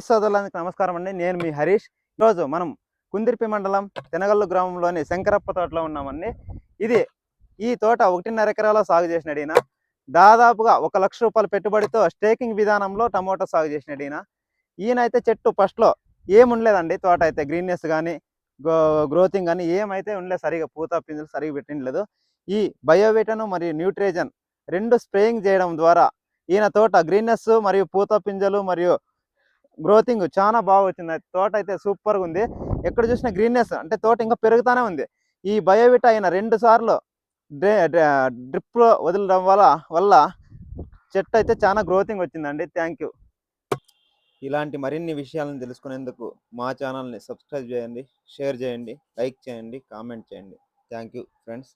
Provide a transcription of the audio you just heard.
సోదరులందరికీ నమస్కారం అండి. నేను మీ హరీష్. ఈరోజు మనం కుందిర్పి మండలం తెనగల్లు గ్రామంలోని శంకరప్ప తోటలో ఉన్నామండి. ఇది ఈ తోట 1.5 ఎకరాలో సాగు చేసినాడు ఈయన. దాదాపుగా 1 లక్ష రూపాయల పెట్టుబడితో స్టేకింగ్ విధానంలో టమోటా సాగు చేసినాడు ఈయన. ఈయనైతే చెట్టు ఫస్ట్లో ఏముండలేదండి. తోట అయితే గ్రీన్నెస్ కానీ గ్రోతింగ్ కానీ ఏమైతే ఉండలేదు. సరిగా పూత పిందులు సరిగా పెట్టిండలేదు. ఈ బయోవిటను మరియు న్యూట్రిజన్ 2 స్ప్రేయింగ్ చేయడం ద్వారా ఈయన తోట గ్రీన్నెస్ మరియు పూత పింజలు మరియు గ్రోతింగ్ చాలా బాగా వచ్చింది. తోట అయితే సూపర్గా ఉంది. ఎక్కడ చూసినా గ్రీన్నెస్ అంటే తోట ఇంకా పెరుగుతూనే ఉంది. ఈ బయోవిటా అయిన 2 సార్లు డ్రిప్లో వదలడం వల్ల చెట్టు అయితే చాలా గ్రోతింగ్ వచ్చిందండి. Thank you. ఇలాంటి మరిన్ని విషయాలను తెలుసుకునేందుకు మా ఛానల్ని సబ్స్క్రైబ్ చేయండి, షేర్ చేయండి, లైక్ చేయండి, కామెంట్ చేయండి. Thank you friends.